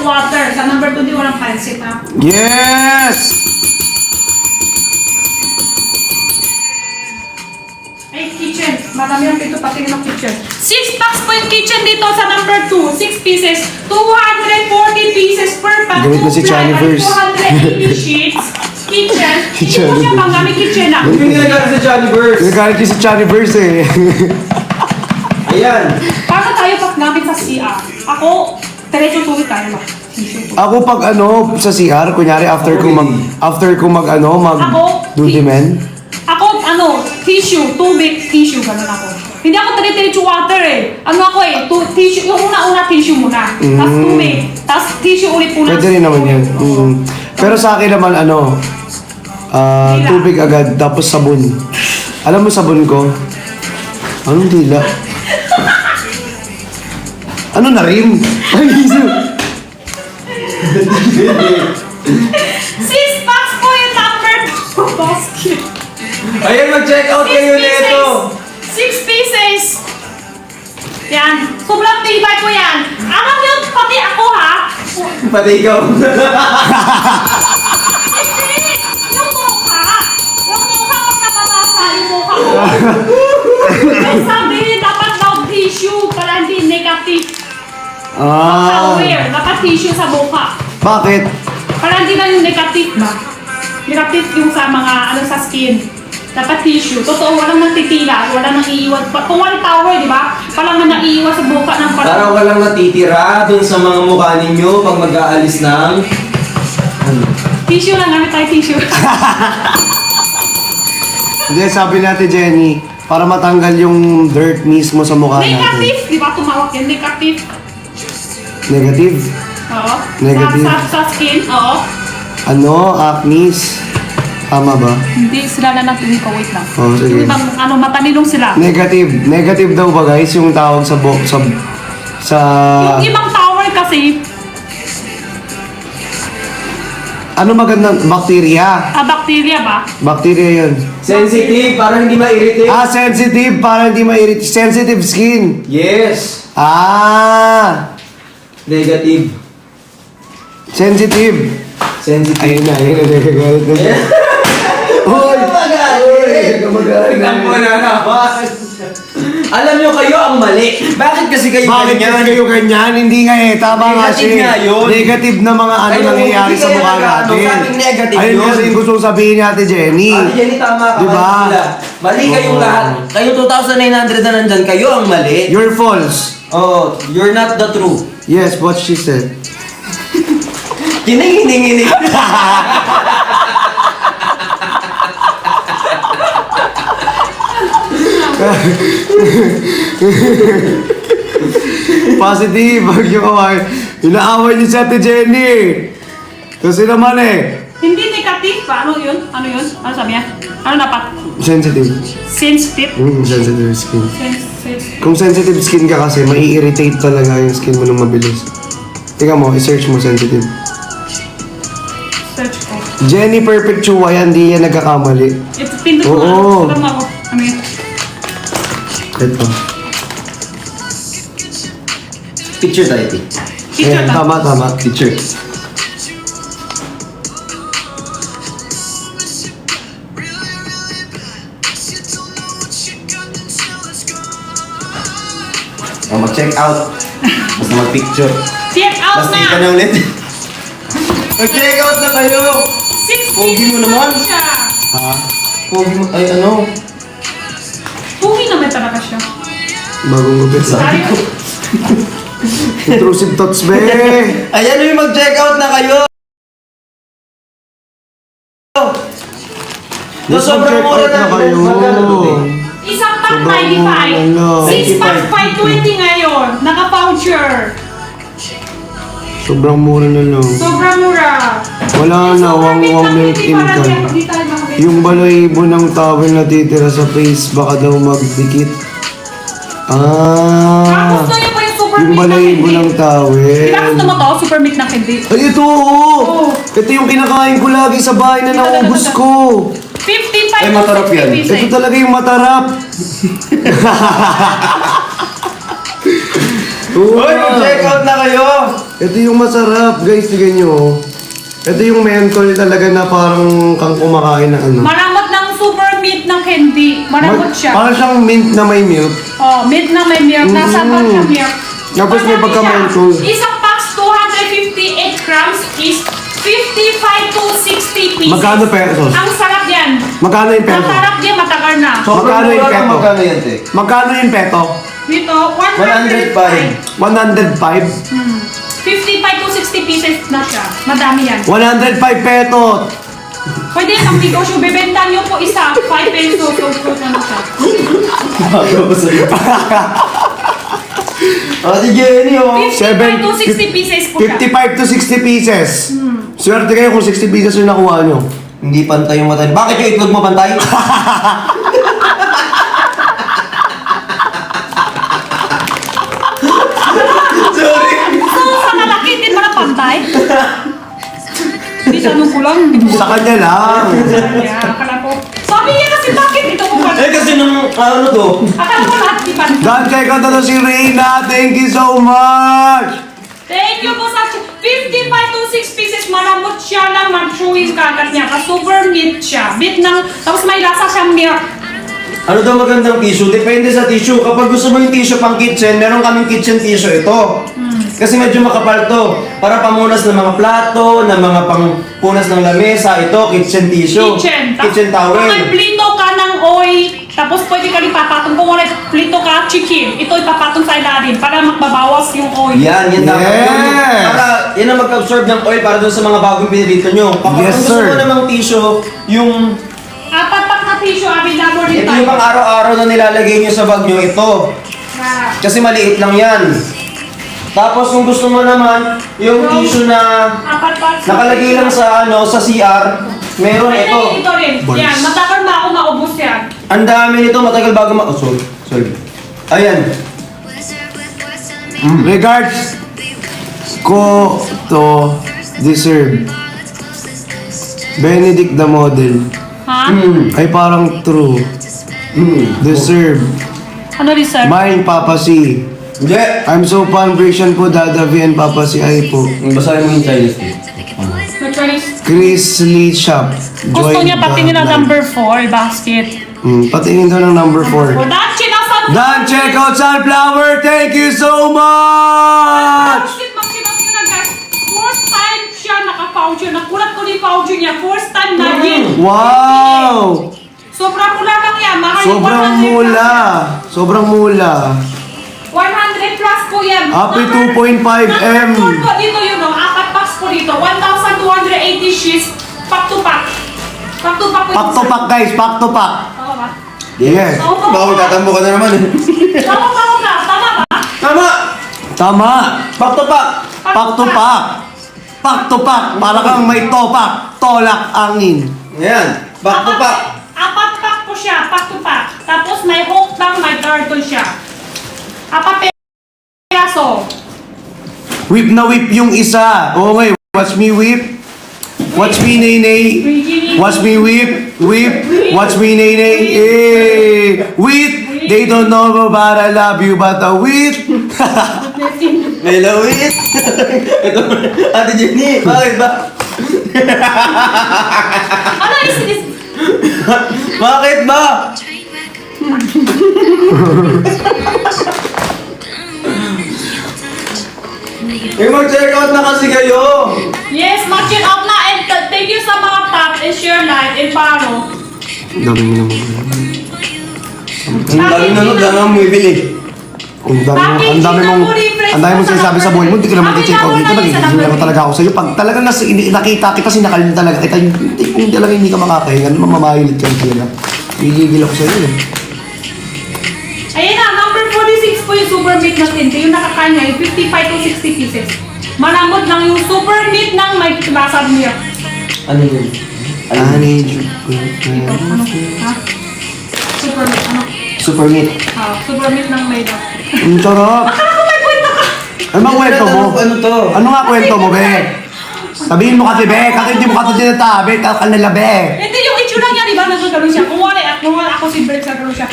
water. Sa number 2, di walang pansit, ha? Yes! Ay, kitchen. Marami ang pito pati ng kitchen. 6 packs po yung kitchen dito sa number 2. 6 pieces. 240 pieces per pack. Galit na si Chaniverse. 280 sheets. Kitchen. Hindi mo siya panggamit kitchen, ha? Yung ginagalit sa Johnnyverse. Nagagalit yung si Chaniverse eh. Ayan. Paano tayo paggamit sa CR? Ako, diretso tuloy tayo ba? Ako pag ano, sa CR, kunyari after ko mag Ako, dudimen. Ako, tissue, tubig, tissue, ganun ako. Hindi ako diretso water eh. Ano ako eh, tissue, yung una tissue muna. Tapos tubig, tapos tissue ulit muna. Pwede rin naman yan. Pero sa akin naman tubig agad, tapos sabon. Alam mo sabon ko? Anong dila? Ano na rin? Ay, 6 packs po yung number 2 basket. Ayan, mag-check out kayo nito. 6 pieces. Yan. Sobrang tibay ko yan. Alam niyo, pati ako ha. Pati ikaw. Hindi. Yung mukha. Yung mukha pagkababasa yung mukha ko. May sabi, dapat daw tissue para hindi negative. Aware. Dapat tissue sa mukha. Bakit? Para hindi na yung negative ba? Negative yung sa mga, sa skin. Dapat tissue. Totoo, walang nagtitila, walang naiiwan. Kung one tower, di ba? Walang naiiwan sa buka ng Parang walang natitira dun sa mga mukha ninyo pag mag-aalis ng... Tissue lang, gamit tayo tissue. Hindi, sabi natin Jenny, para matanggal yung dirt mismo sa mukha natin. Negative, di ba? Tumawag yan, negative. Negative? Oo. Negative. Sa skin, oo. Acnes? Tama ba? Hindi, sila na natin ko, wait lang. Oh, sige. Yung ibang, matalilong sila. Negative. Negative daw ba guys yung tawag sa Yung ibang tower kasi, ano magandang bacteria? bacteria ba? Bacteria yun. Sensitive, para hindi ma-irritate. Sensitive para hindi ma-irritate. Sensitive skin. Yes. Sensitive. Negative. Sensitive. Ayun na, nagagalit na siya. Uy! Tignan mo na naman. Alam nyo kayo ang mali. Bakit kasi kayo Bakit ganyan? kasi kayo ganyan? Hindi nga eh. Tama nga Negative siya. nga yun. Negative na mga Ayun, nangyayari hindi sa kaya mukha nag-ano, natin. sabing negative Ayun yun. kasi yung gustong sabihin natin, Jenny. Jenny, tama ka. Diba? Mali sila. Mali kayong Oo. lahat. Kayo 2,900 na nandyan. Kayo ang mali. You're false. Oh, you're not the true. Yes, what she said. Kining. Positive. Huwag yung kawain. Inaaway niyo si Ate Jenny. Kasi naman eh. Hindi negative ba? Ano yun? Ano sabi niya? Ano dapat? Sensitive. Sensitive? Sensitive skin. Sensitive. Kung sensitive skin ka kasi, mai-irritate talaga yung skin mo nang mabilis. Tingnan mo, i-search mo sensitive. Search ko. Jenny Perpetua yan, di yan nagkakamali. Ito, pindot ko Oo. nga. Sabi mo ako. Ano yun? Ito. Picture tayo, T. Picture Ayan, lang. tama. Picture. Oh, mag-check out. Basta mag-picture. Check out Basta kita na! na ulit. Mag-check out na kayo! 6 Pogi mo pieces naman. lang siya. Ha? Pogi mo, ay ano? Pogi naman talaga siya. Bagong gupit sa Tayo. intrusive thoughts, be. Ayan yung mag-check out na kayo! Yes, sobrang mag-check mura out na na kayo. magkano to, T? Isang pack Sobrang 95. mura. 6 packs 520 ngayon. Naka-voucher. Sobrang mura na lang. Sobrang mura. Wala na, wang milk in ka. Yung balahibo ng towel na titira sa face, baka daw magdikit. Tapos na yun pa yung super Yung meat na balahibo hindi. ng towel. Kailangan mo to, super meat na hindi. Ay, ito oo! Oo. Ito yung kinakain ko lagi sa bahay na naubos ko. 55 Ay, matarap yan. Ito talaga yung matarap. Uy, mag-check out na kayo! Ito yung masarap, guys. Tignan nyo. Oh. Ito yung mentol talaga na parang kang kumakain ng ano. Maramot ng super meat ng candy. Maramot siya. Parang siyang mint na may milk. Oh, meat na may milk. Nasa bag siya milk. Tapos may Marami pagka-mentol. siya. Isang box, 258 grams is 55 to 60 pieces. Magkano pesos? Ang sarap yan. Magkano yung peso? Masarap yan, matagal na. Magkano yung peto? Magkano yan, te? Magkano yung peto? Dito, 105. 105? 55 to 60 pieces na siya. Madami yan. 105 peto. Pwede ang negosyo, bibenta niyo po isa, 5 pesos. So, ano siya. Bago ko sa'yo. Ate Jenny, oh. 55 to 60 pieces po siya. 55 to 60 pieces. Swerte kayo kung 60 pieces yung nakuha nyo. Hindi pantay yung mata. Bakit yung itlog mo pantay? Sorry. So, sa lalaki, hindi pala pantay. Hindi siya nung kulang. Sa kanya lang. Kaya, akala ko. Sabi niya kasi bakit ito ko ba? Eh kasi nung ano to? Akala ko lahat di pantay. Dan, check out na to si Reyna. Thank you so much. Thank you po sa 55 to 6 pieces. Malamot siya ng mag-chewing kagat niya. Super meat siya. Meat ng, tapos may lasa siyang milk. Ano daw magandang tissue? Depende sa tissue. Kapag gusto mo yung tissue pang kitchen, meron kaming kitchen tissue ito. Kasi medyo makapal to. Para pamunas ng mga plato, ng mga pangpunas ng lamesa. Ito, kitchen tissue. Kitchen towel. Kung may plito ka ng oil, tapos pwede ka rin papatong. Kung may plito ka chicken, ito ipapatong sa ilalim para magbabawas yung oil. Yan dapat. Yes! Para, yan ang mag-absorb ng oil para dun sa mga bagong pinilito nyo. Kapag Yes, gusto sir. mo namang tissue, yung... Apat pak na tissue, available rin Ito yung pang araw-araw na nilalagay nyo sa bag nyo, ito. Ah. Kasi maliit lang yan. Tapos kung gusto mo naman, yung tissue na Apat pak. nakalagay lang sa sa CR, meron Pwede ito. ito rin. Balls. Yan, matagal na ako maubos yan. Ang dami nito, matagal bago Oh, sorry. Ayan. Regards ko to deserve. Benedict the model. Ha? Ay parang true. Deserve. Ano reserve? Mine, Papa C. Hindi. I'm so fan version po, Dada V and Papa C. Ay po. Basahin mo yung Chinese. May choice. Chris Lee Shop. Gusto Join niya the patingin na live. number 4, basket. Patingin daw ng number 4. O, dahil chinasan Dan, check out Sunflower! Thank you so much! Basket, makinapin na guys. First time siya naka-voucher. Nakulat ko ni voucher niya. First time na yun. Wow! Sobrang mula lang yan. Mahal yung Sobrang 100 mula. Sobrang mula. 100 plus po yan. Happy 2.5M. Number po dito yun, no? 4 packs po dito. 1,280 sheets. Pack to pack. Pack to pack po Pack to pack guys, pack to pack. Tama ba? Yes. Baka tatambo ka na naman eh. Tama ka. Tama ba? Tama! Tama. Back to back! Pack to pack. Pack to pack. Para kang may topak. Tolak angin. Ayan. Back to back. 4 pack po siya. Pack to pack. Tapos may hook lang, may turtle siya. 4 peraso. Whip na whip yung isa. Okay, watch me whip. Watch me nay nay. Watch me whip. Whip. Watch me nay nay. Eh. Whip. They don't know about I love you but a whip. May lawit! Ito, Ate Jenny, bakit ba? Ano is this? Bakit ba? Eh, mag-check out na kasi kayo! Yes, match it out na and thank you sa mga tap and share live and follow. Dami mo naman. Ang dami na nun, dami ang bumibili. Ang dami mong sinasabi sa buhay mo, hindi ka naman i-check out dito, nagigigil ako talaga ako sa'yo. Pag talagang nakita kita, sinakalin talaga kita, yung talaga hindi ka makakahinga, mamahilit ka rin na. Gigigil ako sa'yo eh. Ayan na, number 46 po yung super meat na tinte. Yung nakakain niya, yung 55 to 60 pieces. Malambot lang yung super meat ng may lasang milk. Ano yun? I need you. Ito, ano? Ha? Super meat, ano? Super meat. Super meat ng may lasang. Ang sarap. Akala ko may kwento ka! Ano bang kwento mo? Ano to? Ano nga kwento mo, be? Sabihin mo kasi, be. Kasi hindi mo kasi tinatabi. Kalkal nila, be. Hindi yung itsura niya, di ba? Nagkakaroon siya. Kung wala ako si Brett, nagkaroon siya.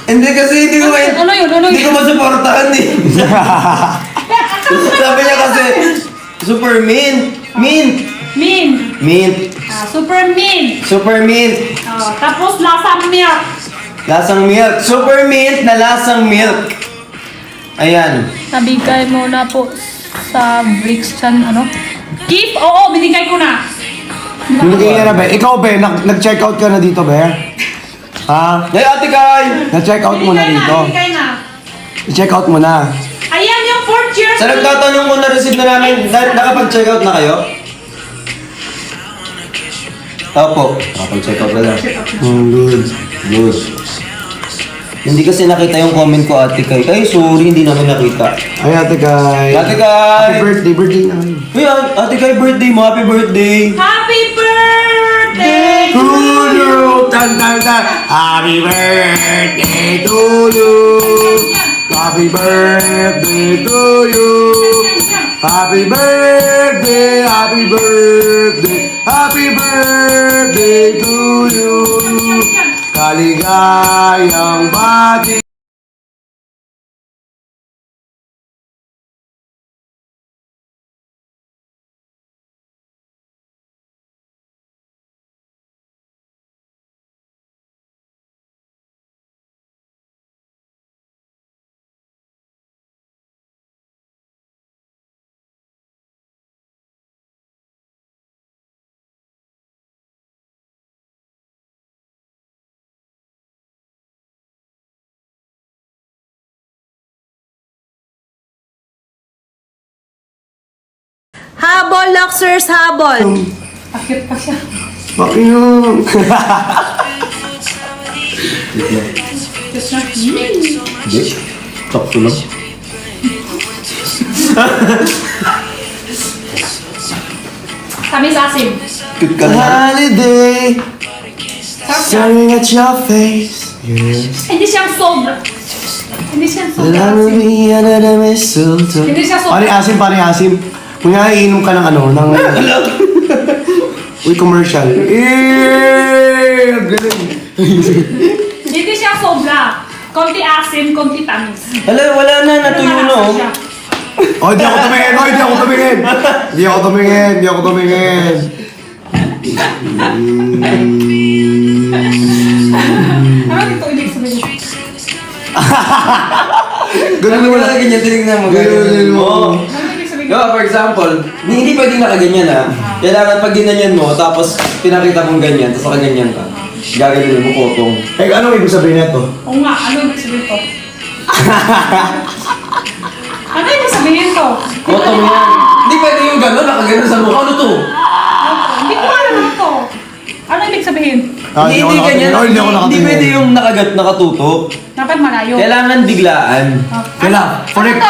Hindi kasi hindi ko Ano yun? Ano hindi ko yun? masuportahan eh. Sabi niya kasi, super mint. Mint. Min. Mint. Super min. Super mint. Tapos lasang milk. Lasang milk. Super mint na lasang milk. Ayan. Nabigay mo na po sa Brixton, ano? Gift? Oo, binigay ko na. Binigay niya na, be. Ikaw, be, nag-check out ka na dito, be? Ha? Hey, Ate Kai! Na-check out mo na dito. Binigay na. I-check out mo na. Ayan yung 4th year. Sa nagtatanong ko na-receive na namin, nakapag-check out na kayo? Opo. Nakapag-check out na lang. Good. Good. Hindi kasi nakita yung comment ko, Ate Kai. Ay, sorry, hindi namin nakita. Ay, Ate Kai. Ate Kai! Happy birthday na. Uy, Ate Kai, birthday mo. Happy birthday! Happy birthday To you, tan tan tan. Happy birthday to you. Happy birthday to you. Happy birthday, happy birthday, happy birthday to you. Kaligayang bati. Habol, Luxers, habol. Akit pa siya. Pakinom. Hindi. Sakto lang. Kami sa asim. Cute ka na. Holiday, staring at your face. Yes. Hindi siyang sobra. Hindi siyang sobra Alam asim. mo under the mistletoe. Hindi siya sobra. Pare asim. Kung nga iinom ka ng ano, ng... Uy, commercial. Eh, ang galing. Hindi siya sobra. Konti asim, konti tamis. Wala na, natuyo na oh. siya. Oh, di ako tumingin! Oh, di ako tumingin! Di ako tumingin! Di ako tumingin! Ano dito ibig sabihin? Ganun naman. Wala ganyan, tinignan mo. Ganun mo. Ano ibig sabihin? Diba, for example, hindi pwedeng nakaganyan ha. Kailangan pag ginanyan mo, tapos pinakita mong ganyan, tapos nakaganyan ka. Gaganyan mo potong. Eh, anong ibig sabihin nito? Oo nga, ano ibig sabihin to? Ano ibig sabihin to? Potong yan. Hindi pwede yung gano'n, nakaganon sa mukha. Ano to? Hindi ko alam ano to. Ano ibig sabihin? Ah, Hindi ako ganyan. nakatingin. Oh, hindi ako Hindi nakatingin. pwede yung nakatutok. Dapat malayo. Kailangan biglaan. Kailangan.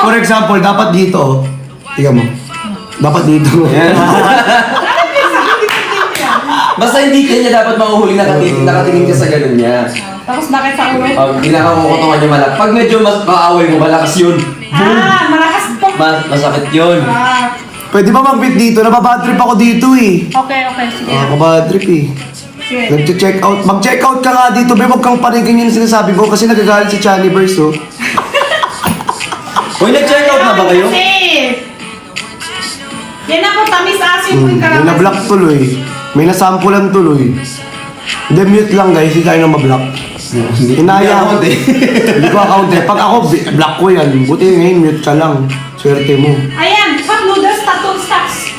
For example, dapat dito. Tingnan mo. Dapat dito. Yan. Ano ibig sabihin niya? Basta hindi kanya dapat mahuhuli nakatingin ka sa ganun niya. Tapos bakit sa ulo? Pag pinakakukutungan niya malak. Pag medyo mas kaaway mo, malakas yun. Malakas to. Masakit yun. Pwede ba mag-fit dito? Nababad trip ako dito eh. Okay, sige. Nakakabad trip eh. Sige. Nag-check out. Mag-check out ka nga dito, be. Huwag kang panigin yung sinasabi ko kasi nagagalit si Chaniverse, oh. Uy, nag-check out na ba kayo? Kasi, yan na po, tamis asin po yung May kalamansi. na-block tuloy. May nasampulan tuloy. Hindi, mute lang guys. Hindi tayo na ma-block. Inaya ako. Hindi ko account eh. Pag ako, block ko yan. Buti ngayon, mute ka lang. Swerte mo. Ayan, cup noodles, tattoo stocks.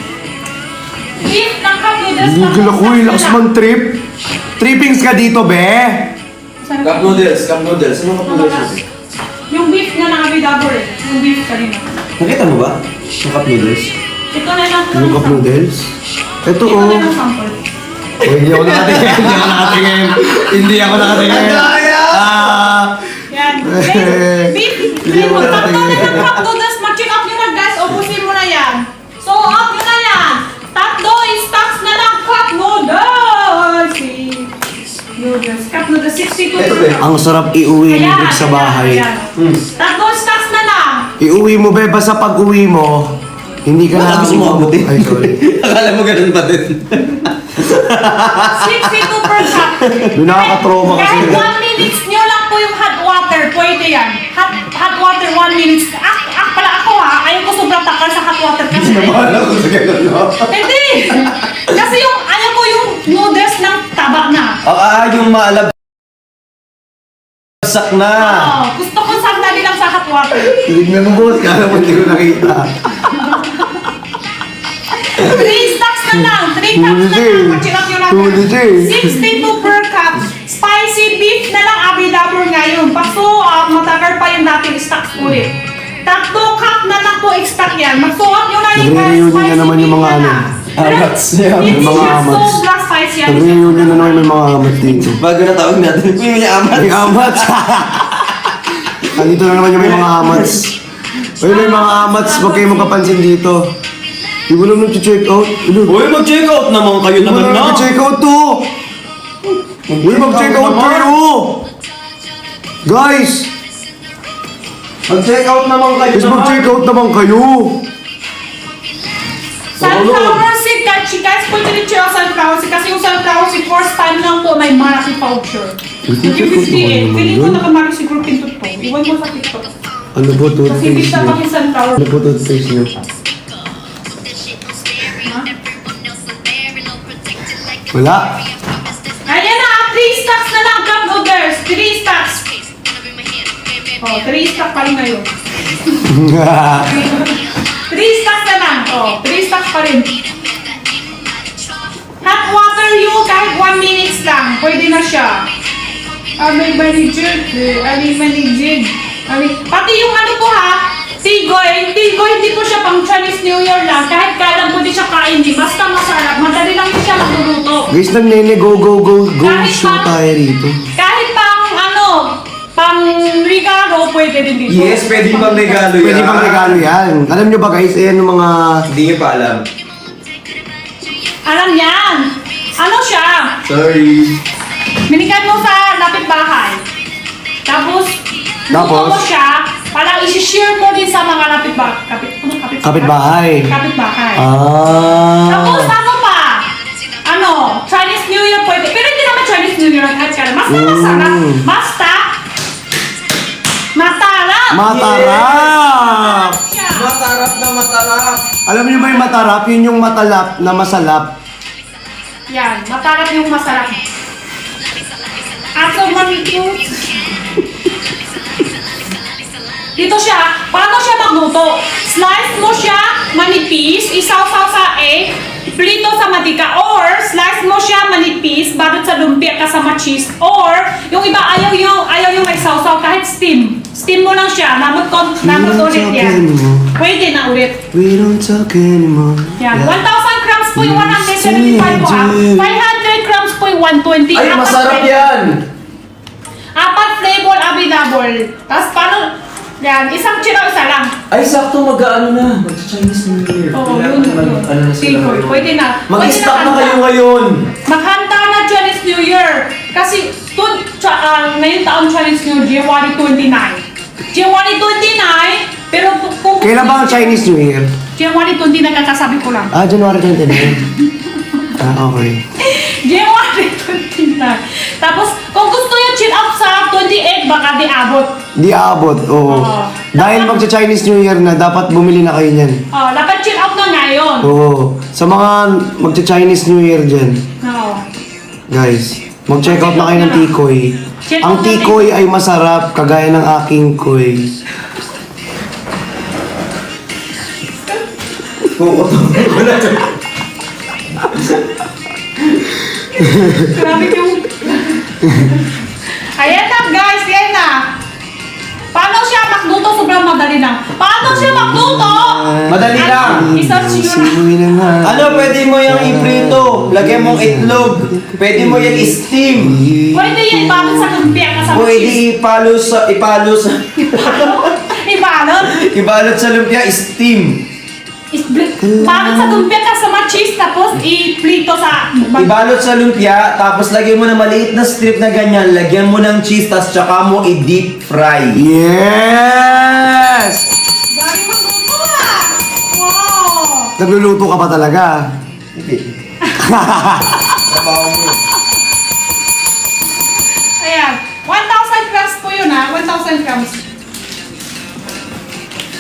Beef ng cup noodles, Gigil ako eh. Lakas man trip. Trippings ka dito, be. Cup noodles, cup noodles. Ano cup noodles? Yung beef na naka-bidabor eh. Yung beef kanina. Nakita mo ba? Yung cup noodles? Ito na lang. Yung cup noodles? Ito, Ito oh. na lang sample. Oh, hindi ako nakatingin. Hindi ako nakatingin. Hindi ako nakatingin. Ah. Yan. Beef. Hindi mo Magtatlo na nakatingin. ng cup noodles. Mag-check out nyo na guys. Ubusin mo na yan. So, out nyo na yan. Tatlo stocks na ng cup noodles. Noodles. Cup noodles, 62. Ito, be. Ang sarap iuwi ni Rick sa bahay. Tatlo stocks na lang. Iuwi mo, be. Basta pag uwi mo, hindi ka na... Baka gusto mo abutin. Ay, sorry. Akala mo ganun pa din. 62 per cup. Doon nakaka-trauma kasi. Kahit 1 minutes nyo lang po yung hot water. pwede yan. Hot water 1 minutes. Pala ako ha, ayaw ko sobrang takal sa hot water kasi. Bahala ko sa ganun, no? Hindi! Kasi ayaw ko yung noodles ng taba na. Yung maalab sak na. Oo, gusto ko sandali lang sa hot water. Tignan mo boss, kala mo hindi ko nakita. 3 stacks na lang. 3 cups na lang. Pachirap yun natin. 62 per cup. Spicy beef na lang available ngayon. Paso, matagal pa yung dating stocks ulit. 3 cup na lang po expect yan. Magsuot nyo na yung Nagre-reunion spicy na naman yung beef mga na ano. lang. Amats yan. Hindi Mga siya amats. sobrang spicy yan. Nag-reunion na naman may mga amat dito. Bago na tawag natin, may amats. May amats! Andito na naman yung may mga amats. Uy, may mga amats, huwag kayo magkapansin dito. Di mo naman check out. Uy, mag-check out naman kayo Di mo naman naman na. check out to! Uy, mag-check out naman. kayo! Guys! Mag-check out naman kayo Guys, mag-check out naman kayo! Sunflower seed, guys, pwede rin siya sunflower seed. Kasi yung sunflower seed, first time lang po may malaki voucher. Nag-58. Feeling ko nakamari siguro pinto to. Iwan mo sa TikTok. Ano po Kasi hindi toothpaste siya niyo? paki sunflower. Ano po toothpaste niyo? Wala. Ayan na, 3 stacks na lang, cup noodles. 3 stacks. Oh, 3 stacks pa rin ngayon. 3 stacks na lang. Oh, 3 stacks pa rin. Hot water yung kahit 1 minutes lang. Pwede na siya. May manijig. Pati yung ano ko ha, Tigoy, hindi ko siya pang Chinese New Year lang. Kahit kailan ko di siya kainin. Basta masarap. Madali lang din siya magluluto. Guys, nagnene, go Kahit show pa- tayo rito. Kahit pang regalo, pwede din dito. Yes, pwede pang regalo yan. Pwede pang regalo yan. Alam nyo ba guys, ayan yung mga... Hindi nyo pa alam. Alam yan. Ano siya? Sorry. Binigyan mo sa lapit bahay. Tapos luto mo siya, parang isi-share mo din sa mga lapit bahay. Kapitbahay. Kapitbahay. Ah. Tapos ano pa? Chinese New Year pwede. Pero hindi naman Chinese New Year kahit kailan. Basta masarap. Basta matarap. Matarap! Siya. Matarap na matarap. Alam niyo ba yung matarap? Yun yung matalap na masalap. Yan, matarap yung masarap. Aso manito. Dito siya, paano siya magluto? Slice mo siya manipis, isawsaw sa egg, prito sa mantika, or slice mo siya manipis, balot sa lumpia kasama cheese, or yung iba ayaw yung isawsaw kahit steam. Steam mo lang siya, namot ulit yan. Pwede na ulit. We don't talk anymore. Yan, 1,000 grams po yung 175 po. 500 grams po yung 120. Ay, masarap yan. 4 flavor available. Tapos paano? Yan, isang chino, isa lang. Ay, sakto mag-ano na. Mag-Chinese New Year. Oo, Kailangan yun. ano na sila Sige, ngayon. pwede na. Mag-stop na handa. kayo ngayon. Maghanda na Chinese New Year. Kasi ngayong taon Chinese New Year, January 29. January 29, pero kung... Kailan ba ang Chinese New Year? January 29, kakasabi ko lang. January 29. Okay. January 29. Tapos, kung gusto yung chill out sa 28, baka di abot. Di abot, oo. Oo. Dahil magsa-Chinese New Year na, dapat bumili na kayo niyan. Dapat chill out na ngayon. Oo. Sa mga magsa-Chinese New Year dyan, Oo. guys, mag-check out na kayo ng tikoy. Check Ang out na tikoy ay masarap, kagaya ng aking koy. Oo. Grabe yung... Ayan na guys, yan na. Paano siya magluto? Sobrang madali lang. Paano siya magluto? Madali lang. I-search nyo na. Ano, pwede mo yung iprito. Lagyan mong itlog. Pwede mo yung steam. Pwede yan, balot sa lumpia kasama Pwede cheese. ibalot Ibalot sa lumpia, steam. Balot sa lumpia kasama cheese, tapos i-plito sa... Ibalot sa lumpia, tapos lagyan mo ng maliit na strip na ganyan, lagyan mo ng cheese, tapos tsaka mo i-deep fry. Yes! Grabe magluto ah! Wow! Nagluluto ka pa talaga. Trabaho mo. Ayan, 1,000 grams po yun ha, 1,000 grams.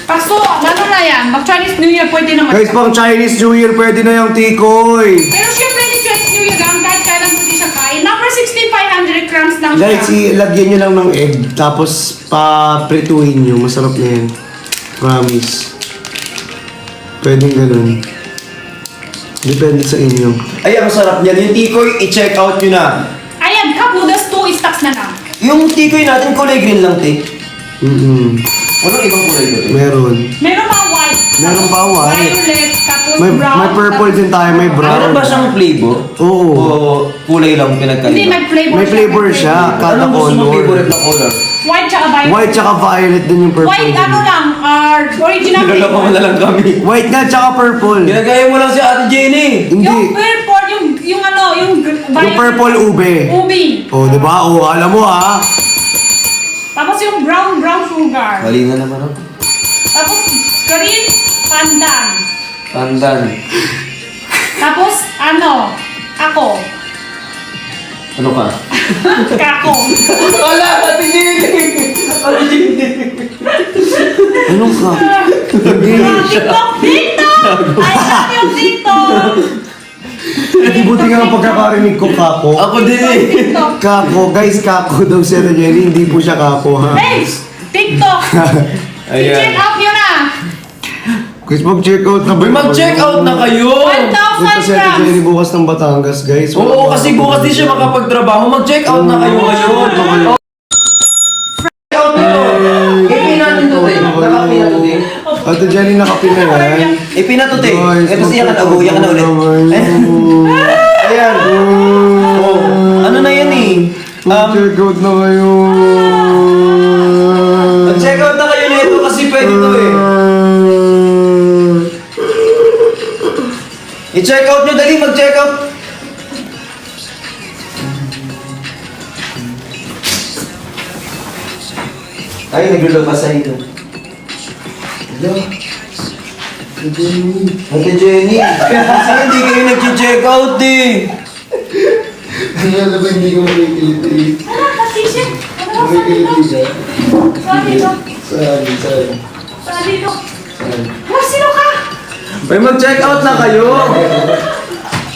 Paso, ano na yan? Mag-Chinese New Year pwede naman. Guys, pang Chinese New Year, pwede na yung tikoy. Pero syempre, ni Chinese New Year lang, kahit kailan pwede siya kain. Number 16, 500 grams lang siya. Guys, ilagyan nyo lang ng egg, tapos pa-prituhin nyo. Masarap na yan. Promise. Pwedeng ganun. Depende sa inyo. Ay, ang sarap niyan. Yung tikoy, i-check out nyo na. Ayan, cup noodles 2 stocks na lang. Yung tikoy natin, kulay green lang, te. Walang ibang kulay ba, te? Meron. Meron pa white. Meron pa white. Violet, tapos May, brown. may purple din tayo, may brown. Meron ba siyang flavor? Oo. O kulay lang pinagkaiba? Hindi, may flavor May flavor siya. Kada Anong gusto mong color. favorite na color? White tsaka violet. White tsaka violet din yung purple. White, ano lang, original Niloloko mo na lang kami. White nga tsaka purple. Ginagaya mo lang si Ate Jenny. Hindi. Yung purple, yung ano, yung Yung purple ube. Ubi. Oh, di ba? Oh, alam mo ha. Tapos yung brown sugar. Mali na naman ako. Tapos green pandan. Pandan. Tapos ano, ako. Ano ka? Kako. Wala! Ate Jenny! Ate Jenny! Anong ka? TikTok! TikTok! I love you, TikTok! Hindi buti nga ang pagkakarinig ko, kako. Ako din eh. TikTok. Kako. Guys, kako daw si Ate Jenny. Hindi po siya kako, ha? Hey! TikTok! Ayan. I-check out nyo na! Guys, mag-check out na ba? Uy, mag-check out na kayo! 1,000 Punta si Ate grams! Jenny bukas ng Batangas, guys. Oo, kasi bukas din siya makapagtrabaho. Mag-check out na kayo ngayon. Check out nyo. Ipin natin to, te. Nakapin na to, te. Ate Jenny, nakapin na yan. Ipin na to, te. Guys, Eh, tapos iyakan na, iyakan na ulit. Ayan. Oh, ano na yan eh? Mag-check out na kayo. Mag-check out na kayo nito kasi pwede to eh. I-check out nyo, dali, mag-check out. Ay, naglulabas sa ito. Hello? Ate Jenny, kasi hindi kayo nag-check out eh. Ano ba hindi ko makikilit? Ano, ka-t-shirt? Ano, saan dito? Saan dito? Wala, sino ka? May mag-check out na kayo.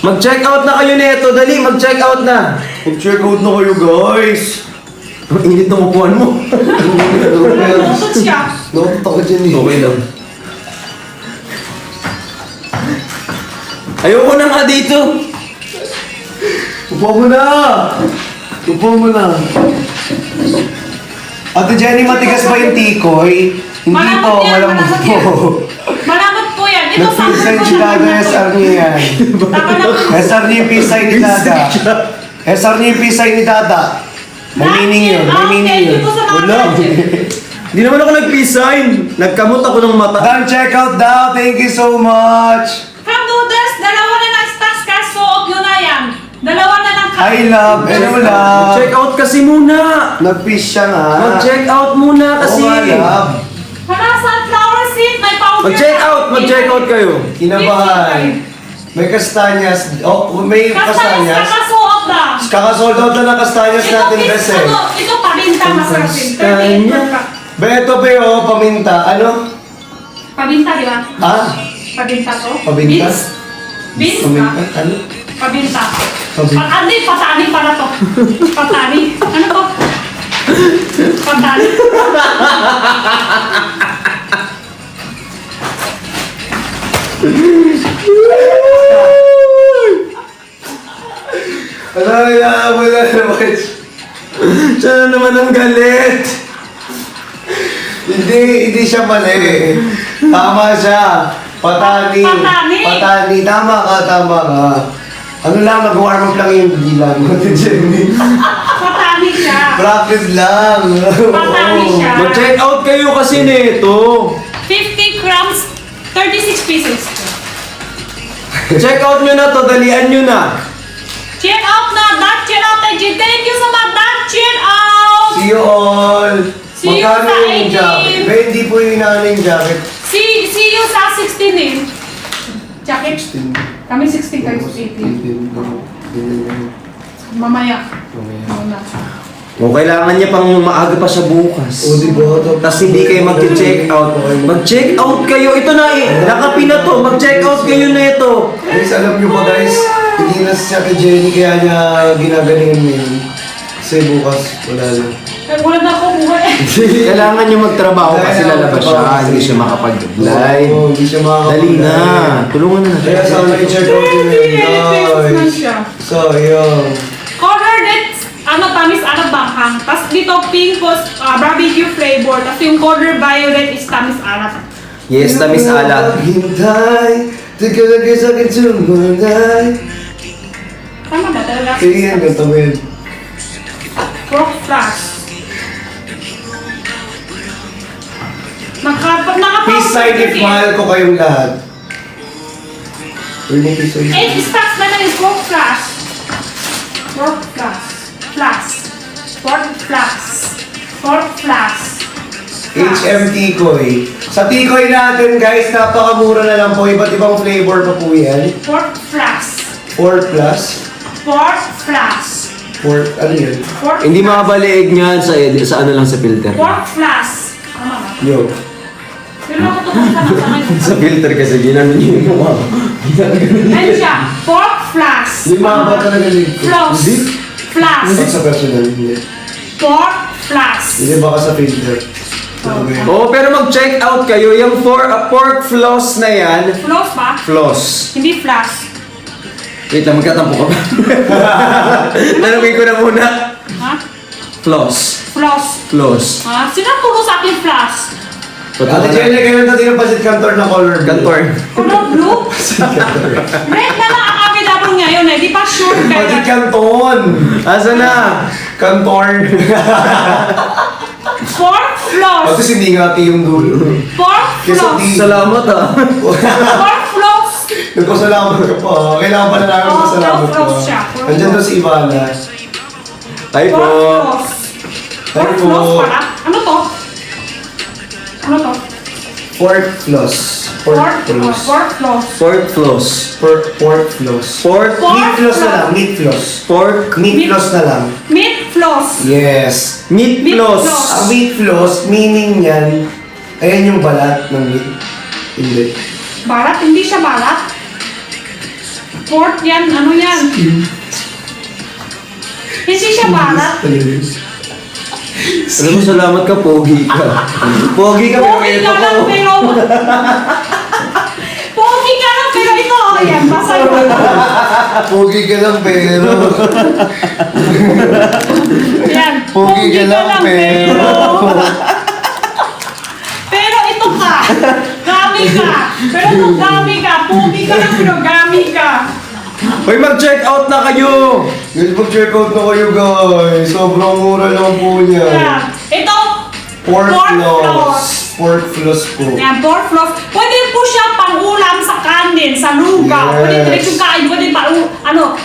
Mag-check out na kayo nito, dali, mag-check out na. Mag-check out na kayo, guys. Ang init ng upuan mo. Natusot siya. Nakakita ka dyan eh. Okay lang. Ayoko na nga dito. Upo mo na! Upo mo na. Ate Jenny, matigas ba yung tikoy? Hindi Malambot po, yan, malambot malambot po. yan. Malamot po yan. Ito, Nag-present si Dada SR niya yan. SR niya yung pisay ni Dada. SR niya yung pisay ni Dada. May meaning yun, may meaning yun. Wala. Hindi naman ako nag-peace-sign. Nagkamot ako ng mata. Dan, check out daw. Thank you so much. Cup noodles, dalawa na ng stocks ka, suot nyo na yan. Dalawa na ng cup. I love, hello love. Check out kasi muna. Nag-fish siya nga. Mag-check out muna kasi. Oo nga, love. Hala, sunflower seed, may powder. Mag-check out kayo. Kinabahan. May kastanyas. Oh, may Kastanyas, kastanyas. kakasuot na. Kakasold out na ng kastanyas natin, bes eh. Ito, paminta, masarap din. 38 Kastanya. ka. Beto Beo, paminta. Ano? Paminta, di ba? Ha? Pabinta to? Pabinta? Beans? Beans Paminta? ka? Ano? Pabinta. Pabinta. Hindi, patani pala to. Patani. Ano to? Patani. Ano na wala naman. Siya na naman ang galit. Hindi siya mali. Tama siya. Patani. Patani. Patani. Tama ka. Ano lang, nag-warm up lang yung bilang. Ate Jenny. Patani siya. Practice lang. Patani siya. Mag-check out kayo kasi nito. 50 grams, 36 pieces. Check out nyo na to, dalian nyo na. Check out na, that check out na, G. Thank you so much, that check out. See you all. See you Magkano sa yung 18. jacket? Ba, hindi po yung inaano yung jacket. See you sa 16 eh. Jacket. Kami 16 kayo 18. Mamaya. Muna. O kailangan niya pang maaga pa siya bukas. O, diba? Tapos hindi kayo mag-check out. Mag-check out kayo. Ito na eh. Nakapin na to. Mag-check out kayo na ito. Guys, alam nyo ba guys, hindi na siya kay Jenny kaya niya ginagalingan mo yun. Kasi bukas, wala na. Wala na ako buhay. Kailangan niya magtrabaho kasi lalabas siya. Hindi siya makapag-live. Oo, hindi siya Dali na. Tulungan na Kaya natin. sana i-check out yun na guys. siya. Sayang. Color dates, tamis banghang. Tapos dito pink was barbecue flavor. Tapos yung color violet is tamis alat. Yes, tamis alat. Hintay, tigalagay sa akin sumunay. Tama ba talaga? Kaya yan, ganito mo yun. Rock flash. Peace sign if mahal ko kayong lahat. Uy, may peace sign. Stacks na lang is rock flash. Rock flash. Flash. Rock flash. Rock flash. HM Tikoy. Sa Tikoy natin guys, napakamura na lang po. Iba't ibang flavor pa po yan. Pork flash. 4 plus. Pork flash. 4, ano yun? Pork Hindi flash. makabaliig niyan sa ano lang sa filter. Pork flash. Tama ba? Yo. Pero ako tukong ka na sa ngayon. Sa filter kasi ginano niyo yung mukha. Ayun siya. Pork flash. Hindi makaba talaga dito. Floss. Flash. Hindi sa personal. Hindi. Pork flash. Hindi baka sa filter. Okay. Oo, pero mag-check out kayo. Yung pork floss na yan. Floss ba? Floss. Hindi flash. Wait lang, magkatampo ka ba? Tanungin ko na muna. Ha? Floss. Floss. Floss. Sino turo sa akin flash? Ate Jenny, kayo natin ng pasit kantor na color blue. Kantor. Color blue? Red na lang ang available ngayon eh. Di pa sure Pasit kayo. kanton. Asa na? Kantor. Pork floss. Tapos hindi nga ati yung dulo. Pork Kesa floss. di. Salamat ah. Pork floss. Nagpasalamat ka pa. Kailangan pa na namin Oo, pasalamat ka. close siya. Andyan doon si Ivana. Hi po. Pork floss. Hi Pork po. floss pala. Ano to? Ano to? Pork floss. Pork floss. Pork floss. Pork floss. Pork floss. Pork. Meat floss na lang. Meat floss. Pork. Meat floss na lang. Meat floss. Yes. Meat Meat floss. floss. Ang meat floss, meaning yan, ayan yung balat ng meat. Hindi. Balat? Hindi siya balat. Pork yan. Ano yan? Hindi siya balat. Alam mo, salamat ka, pogi ka. Pogi ka, pero Pogi ito ka lang ko. pero... Pogi ka lang pero ito. Ayan, basa yun. Pogi ka lang pero. Ayan. Pogi ka lang, pero. Pero ito ka. Gami ka. Pero ito gami ka. Pogi ka lang pero gami ka. Hoy, mag-check out na kayo. Guys, mag-check out na kayo guys. Sobrang mura lang po niya. Ayan. Ito. Pork floss. floss. Pork floss po. Ayan, pork floss. Pwede po siya pang-ulam sa kanin, sa lugaw. Yes. Pwede direct yung kain. Pwede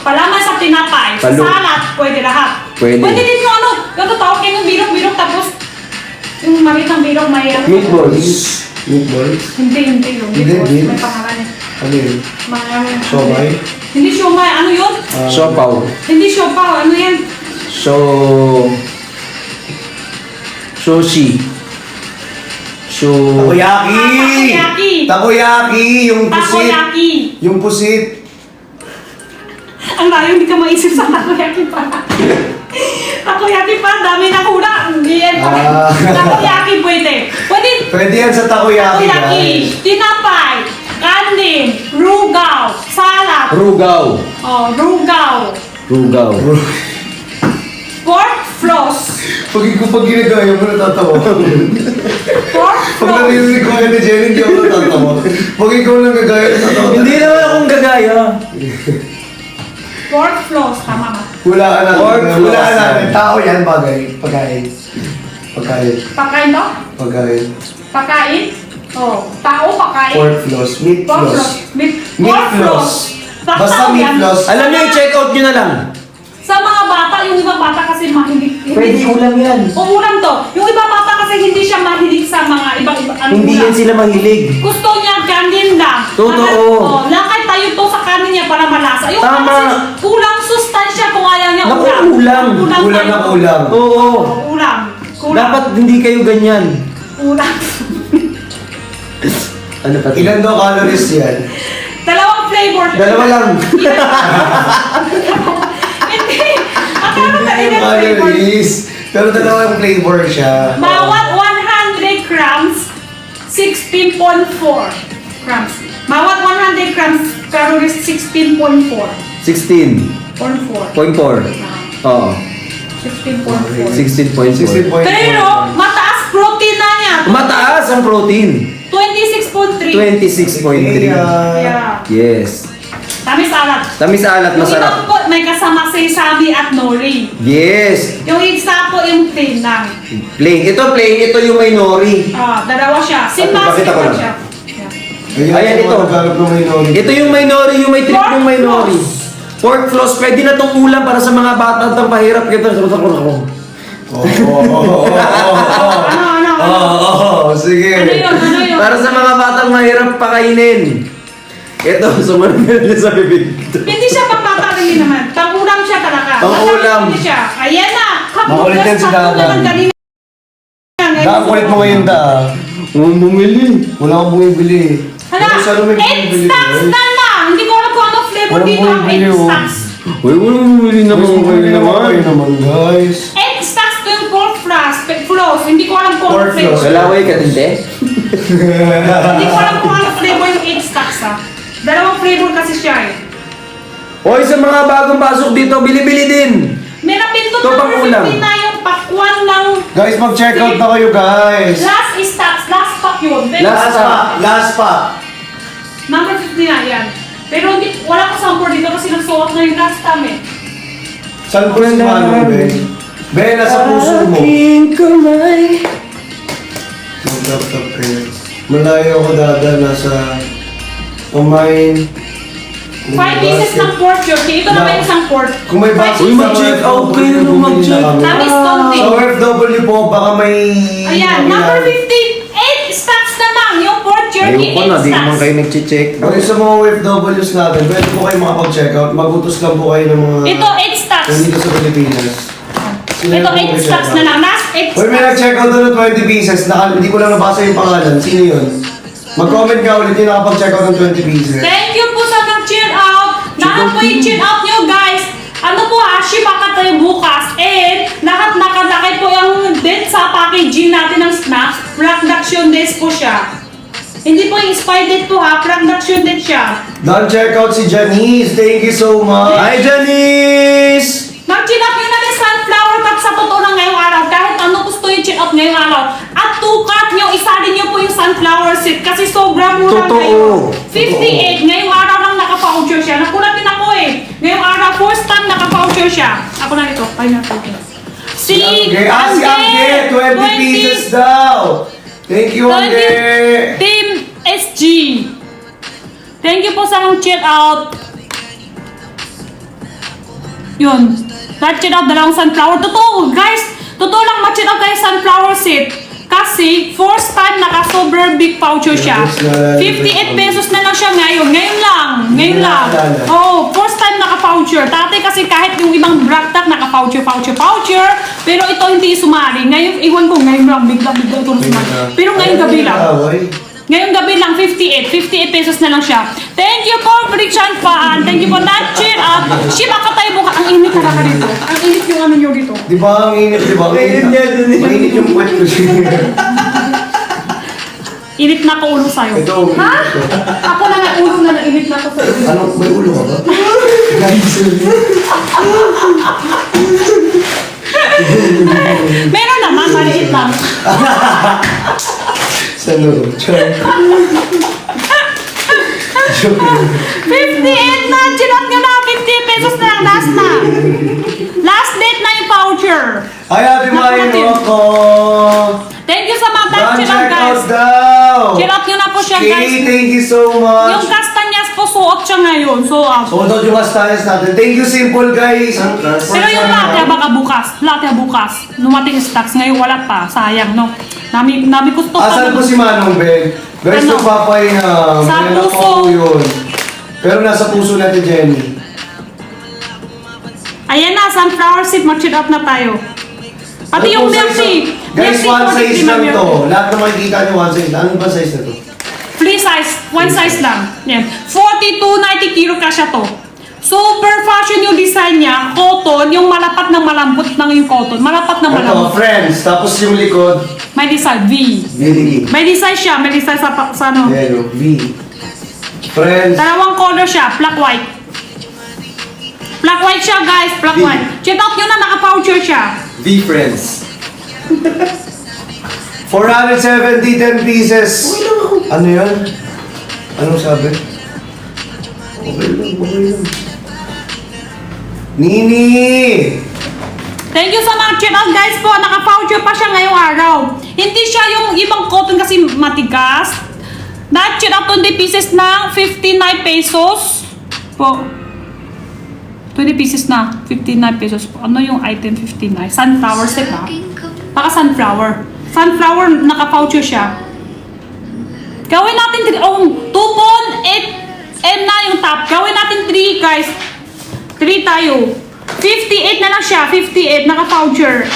palaman sa tinapay. Sa Palu- salad. Pwede lahat. Pwede. Pwede din yung ganito tawag kayo ng birok-birok tapos yung maliit ng birok may Meatballs. Meatballs? Hindi yung Hindi, birok. hindi. May pangalan eh. Ano yun? Siomay? Hindi siomay. Ano yun? Siopaw. Hindi siopaw. Ano yan? Sushi. Takoyaki! Takoyaki. Takoyaki! Yung pusit! Takoyaki. Yung pusit! Ang layo, hindi ka maisip sa takoyaki pa. Takoyaki pa, dami na hula. Hindi yan. Takoyaki pwede. Pwede. Pwede yan sa takoyaki Takoyaki, guys. tinapay, kanin, rugaw, salad. Rugaw. Oh, rugaw. Rugaw. Pork floss. Pag ginagaya mo, natatawa. Pork Pag floss. narinig ko yan ni Jenny, hindi ako natatawa. Pag ikaw lang gagaya, natatawa. Hindi naman akong gagaya. Pork floss. Tama ba? Hulaan natin. Pork floss. Hulaan natin. Tao yan, bagay. Pagkain. Pagkain. Pagkain to? Pagkain. Pagkain? Oh, tao pagkain. Pork floss. Meat Pork floss. floss. Meat Meat floss. Basta meat floss. Alam niyo, i-check out nyo na lang. Sa mga bata, yung ibang bata kasi mahilig. ulam yan. O ulam to. Yung ibang bata kasi hindi siya mahilig sa mga ibang Hindi ulam. yan sila mahilig. Gusto niya kanin lang. Totoo. Lakay tayo to sa kanin niya para malasa. Yung Tama. kasi kulang sustansya kung ayaw niya Naku, ulam. ulam. Kulang na kulang. Oo. Ulam. Kulang. Dapat hindi kayo ganyan. Ulam. Ano pa? Ilan daw calories yan? Dalawang flavor. Dalawa lang. Hindi. Akala ka Hindi ilang yung flavor. calories. Pero dalawang flavor siya. Bawat 100 grams, 16.4 grams. Bawat 100 grams, calories 16.4. 16.4. 0.4. Oo. 16.4. 16.4. 16.4. Pero, mataas protein na niya. Mataas ang protein. 26.3. 26.3. Yeah. Yes. Tamis alat. Tamis alat, Yung masarap. iba po, may kasama sesame at nori. Yes. Yung isa po yung plain lang. Plain. Ito plain. Ito yung may nori. Dalawa siya. Pakita ko lang. siya. Yeah. Ayan, ito. Ito yung may nori. Yung may trip ng may nori. Pork floss. Pwede na tong ulam para sa mga bata at pahirap. Ito. Ano? Sige. Ano yun? Para sa mga batang mahirap pakainin. Ito, sumunod na sa bibig. Hindi siya pagpaparilin naman. Pang-ulam siya talaga. Pang-ulam. Masarap siya. Ayan na. Makulit yan si Dadan. Daan kulit mo ngayon da. Bumili. Wala akong bumibili. Hala, Pero sana may 8 bumibili, stacks guys. na lang. Hindi ko alam kung ano flavor Walang dito ang bumibili, 8 oh. stacks. Uy, walang bumili naman kayo naman. Kayo naman, guys. 8 stacks ko yung pork floss. Hindi ko alam kung ano Pork flavor. floss. Kalaway ka din, te? Hindi ko alam kung ano flavor yung 8 stacks ha. Dalawang flavor kasi siya eh. Hoy, sa mga bagong pasok dito, bili-bili din. May napindot Ito na pang ulam. 50 na yung pakwan ng Guys, mag-check out na kayo, guys. last stacks. Last pack yun. Pero Last pack. Last pa. number 50 na yan. Pero hindi, wala ko sample dito kasi nagsuot na yung last time eh. Saan po si Manong, Ben? Ben, nasa puso mo. Aking kamay. Mag-tap-tap kayo. Malayo ako dada, nasa kumain. 5 pieces ng pork jerky. Ito naman isang pork. Kung may box Uy, mag-check out kayo nung mag-check. Tamis konti. Sa OFW po, baka may... Ayan, number 50. 8 stacks na lang. Yung pork jerky, Ayoko na, 8 di naman stacks. kayo nag-check. Bakit sa mga OFWs natin, pwede po kayo makapag-check out. Magutos lang po kayo ng mga... Ito, 8 stacks. Nandito sa Pilipinas. Sila Ito, po 8 mag-check stacks out. na lang. Last 8 Uy, may stacks. nag-check out doon ng 20 pieces. Hindi ko lang nabasa yung pangalan. Sino yun? Mag-comment ka ulit yung nakapag-check out ng 20 pieces. Thank you po sa nag-chill out. Lahat po yung chill out nyo, guys. Ano po ha, shipakat tayo bukas. And lahat nakalaki po yung date sa packaging natin ng snacks. Production days po siya. Hindi po yung expired date po ha, production date siya. Done check out si Janice. Thank you so much. Hi, Janice! Mag-chill out nyo na yung sunflower cut sa totoo lang ngayong araw. Kahit ano gusto yung chill out ngayong araw. At 2 cut nyo, isalin nyo po yung sunflower seed. Kasi sobrang mura Totoo. ngayon. 58, ngayong araw lang naka-voucher siya. Nakulat din ako eh. Ngayong araw, first time naka-voucher siya. Ako na ito. Ay, na Si Okay, si Angge, 20 pieces daw. Thank you, Angge. Team SG. Thank you po sa chill out. Yun. Chill out, dalawang sunflower. Totoo, guys. Totoo lang, ma-chill out kayo sunflower seed. Kasi, first time naka-sober big voucher siya. 58 pesos na lang siya ngayon. Ngayon lang. Ngayon lang. Oh, first time naka-voucher. Dati kasi kahit yung ibang bragtak naka-voucher. Pero ito hindi sumali. Ngayon, iwan ko ngayon lang. Bigla ito sumali. Pero ngayong gabi lang. Ngayong gabi lang, 58 pesos na lang siya. Thank you for Richard Paan. Thank you for that cheer up. Shiba ka tayo buka. Ang init talaga dito. Ang init yung ano nyo dito. Di ba ang init, di ba? Mainit niya dun eh. Mainit yung puwet ko siya. Init na ko ulo sa'yo. Ito, Ha? Ako na nga ulo na init na ko sa ulo. Ano, may ulo ka ba? Guys, Meron naman, maliit lang. sa loob. Char. 58 na! Chinot nyo na! 50 pesos na lang. Last na. Last date na yung voucher. Ay, Ate Mayo ako. Thank you sa mga Done check check guys. out daw. Check out nyo na po siya, guys. Okay, thank you so much. Yung kastanyas po, suot siya ngayon. So, Sold out yung kastanes natin. Thank you, Simple guys. pero yung latte baka bukas. Latte bukas. Lumating stocks. Ngayon wala pa. Sayang, no? Nami gusto pa. Asan po si Manong Ben? Guys, Ano? nagpapahinga. Sa May anak puso. po yun. Pero nasa puso natin, Jenny. Ayan na, sunflower seed, mag-check out na tayo. Pati yung milk tea. Guys, Milk tea, one 43 size na lang milk. to. Lahat na makikita nyo, one size. Ano ba size na to? Free size, one size lang. Yan. 42.90 kilo kasya to. Super fashion yung design niya. Cotton, yung malapat ng malambot ng yung cotton. Malapat ng Ito, malambot. friends. Tapos yung likod, May design, V. Lily. May design siya, may design sa ano. Ayan o, V. Friends. Dalawang color siya, black white. Black white siya guys, black V. white. Check out nyo na, naka-voucher siya. V friends. 470, 10 pieces. Ano yan? Anong sabi? Okay lang. Nini! Thank you sa mga check out guys po. Naka-voucher pa siya ngayong araw. Hindi siya yung ibang cotton kasi matigas. Na-check out 20 pieces na 59 pesos po. 20 pieces na 59 pesos po. Ano yung item 59? Sunflower set ha? Baka sunflower. Sunflower, naka-voucher siya. Gawin natin 2.8 M na yung top. Gawin natin 3 guys. 3 tayo. 58 na lang siya. 58. Naka-voucher.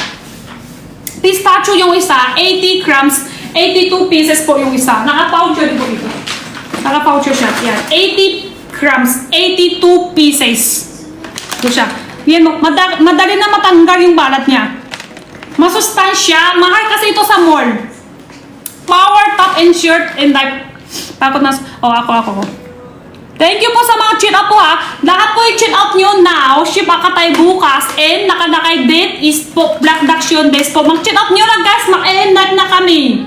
Pistachio yung isa. 80 grams. 82 pieces po yung isa. Naka-voucher po ito. Naka-voucher siya. Yan. 80 grams. 82 pieces. Ito siya. Yan. Madali na matanggal yung balat niya. Masustansya. Mahal kasi ito sa mall. Power top and shirt and like. Takot na. Ako. Thank you po sa mga check out po ha. Lahat po i-check out nyo now. Ship tayo bukas. And nakalakay date is po Black Daction Days po. Mag-check out nyo lang guys. Ma-end night na kami.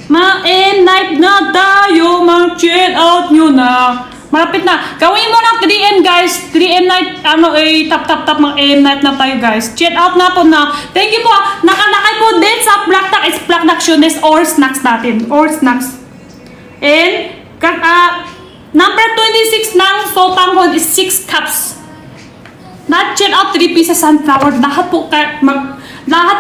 Ma-end night na tayo. Mag-check out nyo na. Malapit na. Gawin mo na 3M guys. 3M night. Tap. Mag-end night na tayo guys. Check out na po na. Thank you po ha. Nakalakay po date sa Black Daction Days or snacks natin. Or snacks. And number 26 ng sotanghon is 6 cups. Na-check out 3 pieces sunflower. Lahat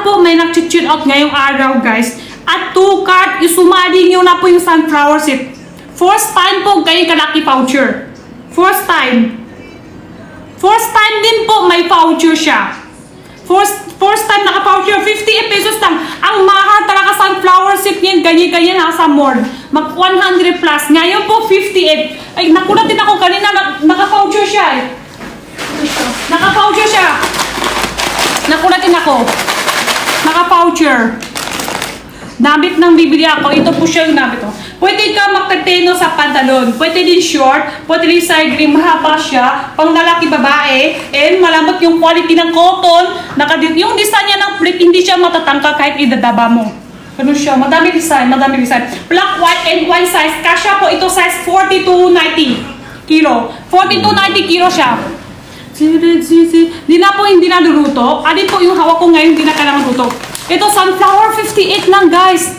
po may nag-check out ngayong araw guys. At 2 card, isumali nyo na po yung sunflower seed. First time po kayo kalaki voucher. First time din po may voucher siya. First time naka-voucher, 58 pesos lang. Ang mahal talaga sunflower seed yan. Ganyan ha sa mall. Mag 100 plus. Ngayon po 58. Ay, nakulat din ako kanina. Naka-voucher siya eh. Naka-voucher siya. Nakulat din ako. Naka-voucher. Nabit nang bibili ako. Ito po siya yung nabit. Pwede ka magkateno sa pantalon. Pwede din short. Pwede din side green. Mahaba siya. Pang lalaki babae. And malambot yung quality ng cotton. Yung design niya ng plate, hindi siya matatangka kahit idadaba mo. Ano siya? Madami design. Black, white, and one size. Kasya po ito size 42.90 kilo. 42.90 kilo siya. Hindi na luluto. Alin po yung hawak ko ngayon, hindi na kailangan luto. Ito, sunflower, 58 lang, guys.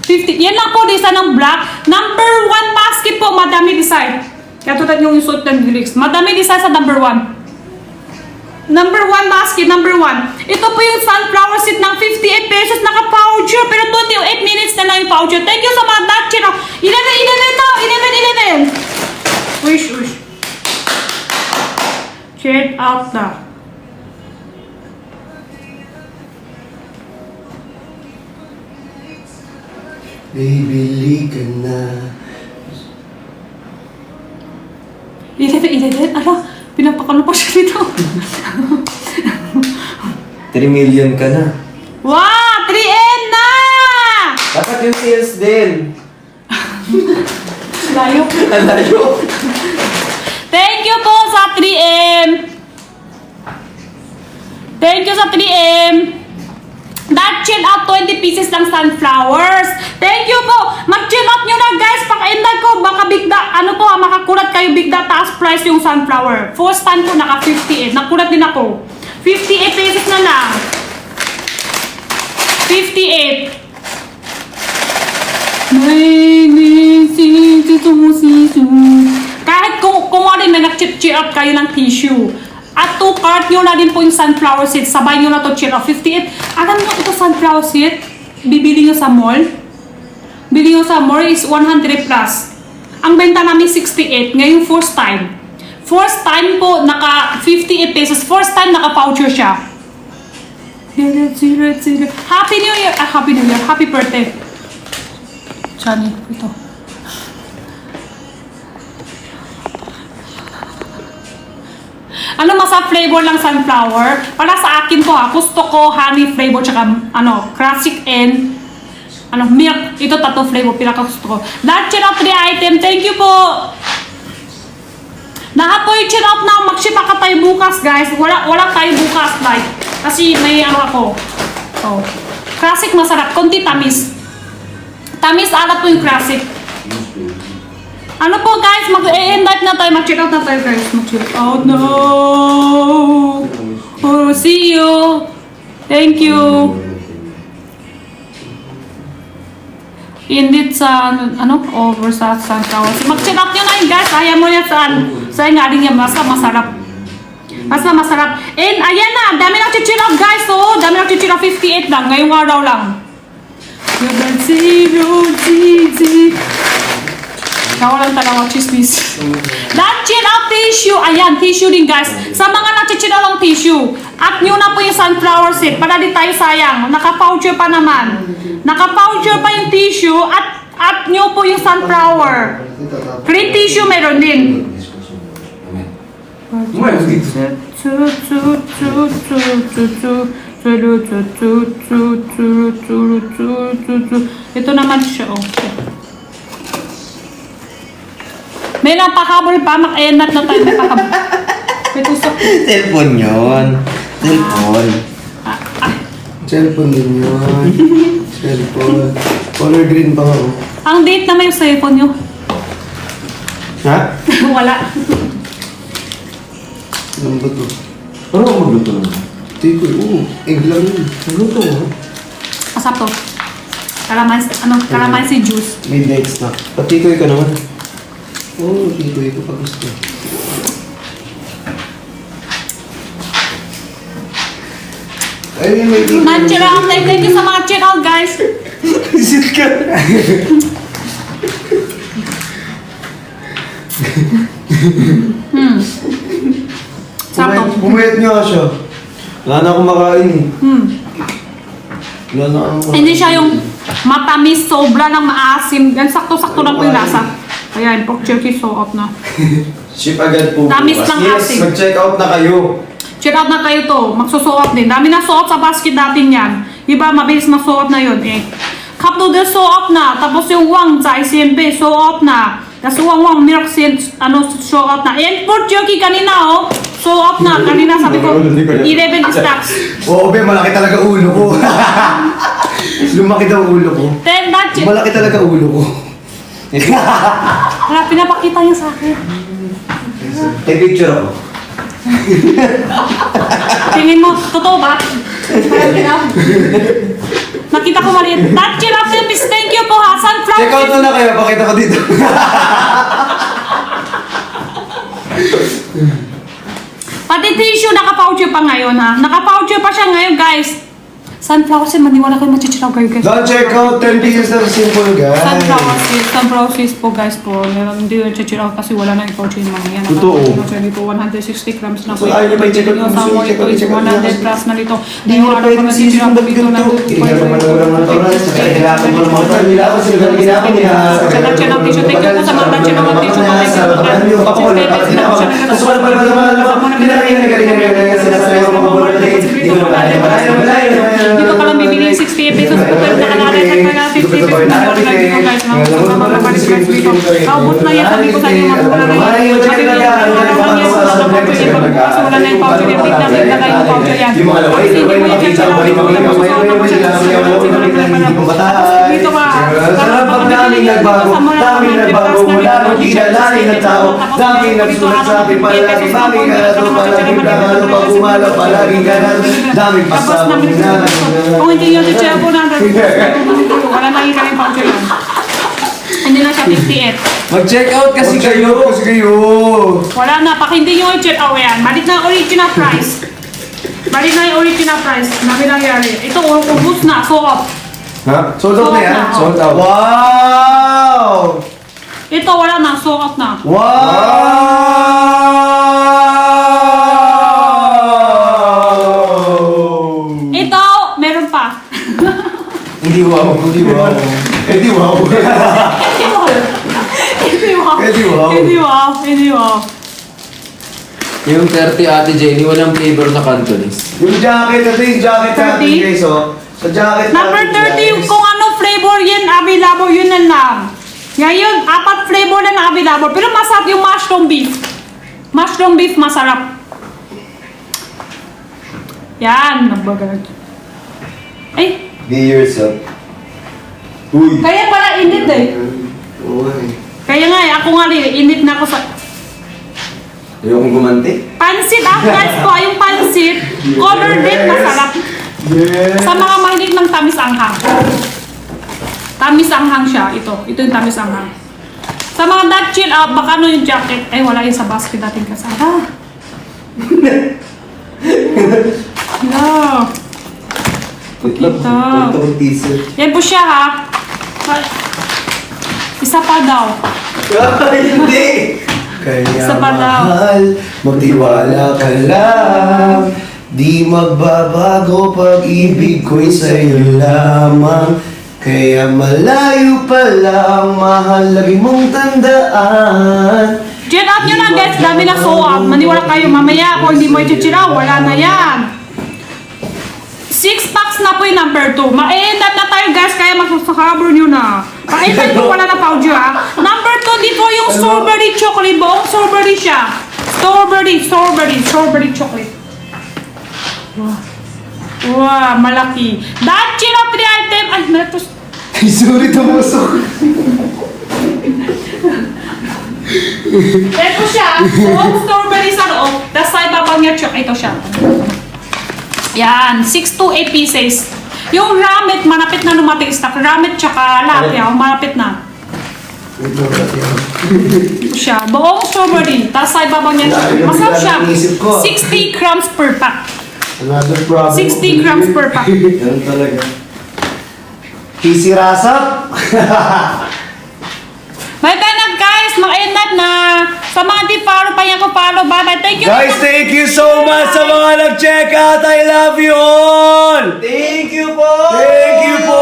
50. Yan lang po, design ng black. Number 1 basket po, madami design. Kaya tutad yung suit ng lyrics. Madami design sa number 1. Number 1 basket, number 1. Ito po yung sunflower seed ng 58 pesos. Naka-voucher, pero 28 minutes na lang yung voucher. Thank you sa mga Dutch. 11. Wish. Check out na. Bibili ka na. 11. Ala, pinapakano pa siya dito. 3 million ka na. Wow! 3M na! Dapat yung sales din. Layo. Alayo. Thank you po sa 3M. Thank you sa 3M. That chill out 20 pieces lang sunflowers. Thank you po. Mag-chill out nyo na guys. Paka-indag ko. Baka bigda. Makakulat kayo bigda. Taas price yung sunflower. First time ko naka 58. Nakulat din ako. 58 pesos na lang. 58. Kahit kung ano may nag-cheer out kayo ng tissue. At 2 cart nyo na din po yung sunflower seed. Sabay nyo na to cheer out. 58. Alam nyo ito sunflower seed. Bibili nyo sa mall. Bili nyo sa mall is 100 plus. Ang benta namin 68. Ngayon first time. First time po, naka 58 pesos. First time naka-voucher siya. Happy New Year! Happy New Year. Happy birthday. Johnny, ito. Ano masa flavor lang sunflower? Para sa akin po gusto ko honey flavor tsaka classic and milk. Ito tato flavor pinaka gusto ko. Lahat yun ang 3 item. Thank you po. Nahapoy chin out na mag-ship ka tayo bukas guys. Wala tayo bukas like. Kasi may ako. Oh. Classic masarap. Konti tamis. Tamis alat po yung classic. Ano po guys, mag-invite na tayo, mag-check out na tayo guys. Mag-check out na. Oh, see you. Thank you. Indeed sa, over sa sunflower. Mag-check out nyo na yun guys. Ayaw mo yan saan nga rin yan. Basta masarap. Basta masarap. And ayan na, dami nang check out guys. Oh, dami nang check out 58 lang. Ngayong araw lang. Nawalan talaga chismis. Lahat chill out tissue. Ayan, tissue din guys. Sa mga nachichill lang tissue. At nyo na po yung sunflower seed. Para di tayo sayang. Naka-voucher pa naman. Naka-voucher pa yung tissue. At nyo po yung sunflower. Green tissue meron din. Ito naman siya. Okay. May napahabol pa, mak-enat na tayo, may pahabol. May tusok. Cellphone yun. Cellphone. Cellphone din yun. Cellphone. Color green pa ako. Ang date na may cellphone nyo. Ha? Wala. Ano ba to? Ano ang magluto na? Tiko, egg lang yun. Ano to? Masap to. Kalamansi juice. May dates na. Patikoy ka naman. Oo, tikoy ko pa gusto. Ay, may tikoy. Check out. Thank you sa mga check out guys. Sit ka. Sarap to. Pumayat nga siya. Wala na akong makain eh. Wala na akong Hindi siya yung matamis, sobra ng maasim. Yan, sakto-sakto lang po yung lasa. Ayan, pork jerky so off na. Ship agad po. Tamis bukas. lang Yes, asin. mag-check out na kayo. Check out na kayo to. Magsusuot din. Dami na suot sa basket natin yan. Iba, mabilis masuot na yun eh. Cup noodles suot na. Tapos yung wang zai siempe suot na. Tapos wang milk suot na. And pork jerky kanina suot na. Kanina sabi ko 11 stacks. Oo, be, malaki talaga ulo ko. Lumaki daw ulo ko. Then that Malaki talaga ulo ko. wala, pinapakita niya sa akin. Take picture ako. Tingin mo, totoo ba? Nakita ko maliit. That giraffe Philippines, thank you po ha. Sunflower. Check out na kayo, pakita ko dito. Pati tissue, naka-voucher pa ngayon ha. Naka-voucher pa siya ngayon guys. Sunflower seed, maniwala kayo machichiraw kayo guys. Don't check out 10 pieces na simple, guys. Sunflower seeds po guys po. Hindi yung chichiraw kasi wala na yung voucher yung mga yan. Totoo. Dito 160 grams na po. So, ayaw niyo ba i-check out Yung kung gusto samoy niyo ito is i-check out niyo? 100 plus na dito. Di mo na pwede sisirang ba't dito na ganito? Hindi ka naman naman oras. Kailangan mo naman ito. Kailangan sila kailangan nila. Sa Dutch ng tissue. Thank you po sa mga Dutch ng tissue. Thank you po sa mga Tapos wala pa naman. dito ka lang bibili 68 pesos po pero nakalala na 50 pesos na lang dito guys. Kaubos na yan sabi ko sa inyo mga sabi ko wala na yung voucher yung bigla may dala yung voucher yan. Hindi mo yung check lang dito dito ka Daming nagbago mula nung kinalain ng tao. Daming nagsulat sa akin palagi. Daming ganado palagi. Ganado pag umalaw palaging ganado. Daming pasabog na. kung hindi yung check po na wala na yung voucher yan. Hindi na siya 58. Mag-check out kasi kayo. Kasi kayo. Wala na, pag hindi nyo i-check out yan, balik na ang original price. Balik na yung original price. Nabi nangyari. Ito, ubus na, so off. Ha? Sold out na yan? Sold out. Wow! Ito, wala na, so off na. Wow! Edi wow. Edi wow. Hindi wow. Yung 30 Ate Jenny, walang flavor na Cantonese. Yung jacket, ito yung jacket natin 30? guys, oh. Sa jacket Number natin, 30, guys. kung ano flavor yan, available yun na lang. Ngayon, 4 flavor na available. Pero masarap yung mushroom beef. Mushroom beef, masarap. Yan, nagbagal. Ay, Be yourself. Uy! kaya pala init eh. Uy. Kaya nga, ako nga rin, init na ako sa... Ayokong gumanti. Pansit, guys ko, yung pansit, color red, masarap. Yes. Sa mga mahilig ng tamis anghang. Tamis anghang siya. Ito yung tamis anghang. Sa mga that chill out, baka ano yung jacket. Ay, wala yun sa basket natin kasama. No. Kita. Punta kong t-shirt. Yan po siya ha. Isa pa daw. Hindi! Kaya Isa pa daw. mahal, magtiwala ka lang. Di magbabago pag-ibig ko'y sa'yo lamang. Kaya malayo pa lang, mahal, lagi mong tandaan. Chill out nyo na guys. Dami na show up. Maniwala kayo mamaya. Kung hindi mo i-chill out, wala na yan. 6 packs na po yung number 2. Ma-end up na tayo guys, kaya magsasakabor nyo na. Ma-end up po, wala na paudio ha. Number 2 dito yung strawberry chocolate. Buong strawberry siya. Strawberry chocolate. Wow, malaki. That chill out 3 item. Ay, malatos. Ay, sorry, tumusok. Ito siya. Buong strawberry sa loob. Tapos sa ibabang niya chocolate. Ito siya. Yan, 6 to 8 pieces. Yung ramet, malapit na lumating stock. Ramet tsaka lapya, malapit na. Wait lang natin. Ito siya, buong strawberry. Tapos sa ibabaw niya, masarap siya. 60 grams per pack. Another problem. 60 grams per pack. Ganun talaga. Kisi Rasap. May tayo guys, mag-end na. Sa mga di follow pa yan ko follow. Bye-bye. Thank you. Guys, thank you so much sa mga nag-check out. I love you all. Thank you po! Thank you po.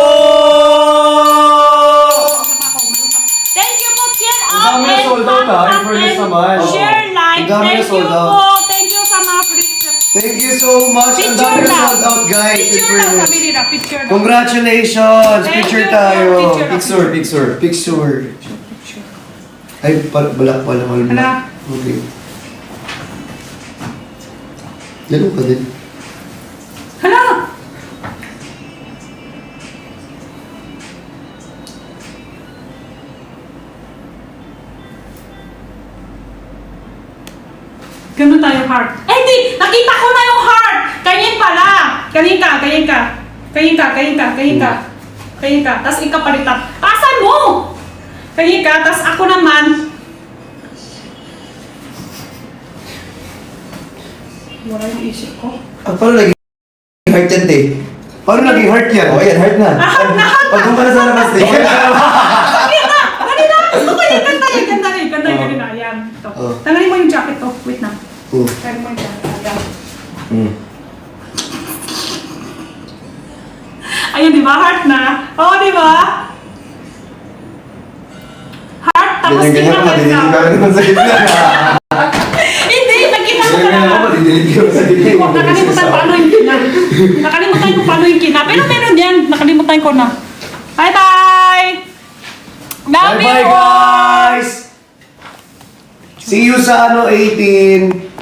Thank you po, cheer Ang up dami na and sold out, comment in fairness and naman. share like. Ang dami na Thank you sold out. po. Thank you sa mga free. Thank you so much. Ang Picture dami na lang. sold out, guys. In Picture lang, fairness. sabi nila. Picture lang. Congratulations. Thank Picture you. tayo. Picture. Picture. Ay, balak pala. Hala. Okay. Dalo ka din. Hala! Ganun tayo heart. Eh di! Nakita ko na yung heart! Kanyin pala! Kanyin ka. Tapos ikaw palitan. Pasan mo! Kanyin ka, tapos ako naman. Wala yung isip ko. Paano naging heart yan, te? Paano naging heart yan? O, yan, heart na. Heart na, heart na. O, doon ka na sa labas, te. Kanina! Kanina! Gusto ko yung ganda yun. Ayan. Ito. Oh. Tanggalin mo yung jacket to. Wait na. Oh. Tanggalin mo yung jacket. Ayan. Ayun, di ba? Heart na. Oo, di ba? Heart, tapos Ganyan-ganyan ka, tingnan madidinig ka ka. rin naman sa gitna. Hindi, nagkita ko Ganyan-ganyan ka, na. madidinig ka sa gitna. Nakalimutan ko ano yung kina. Nakalimutan ko paano yung kina. Pero meron yan. Nakalimutan ko na. Bye-bye! Love you Bye-bye, all! guys. See you sa 18.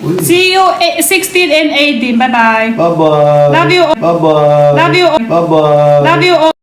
Uy. See you 16 and 18. Bye-bye. Bye-bye. Love you. Bye-bye. Love you. Bye-bye. Love you all.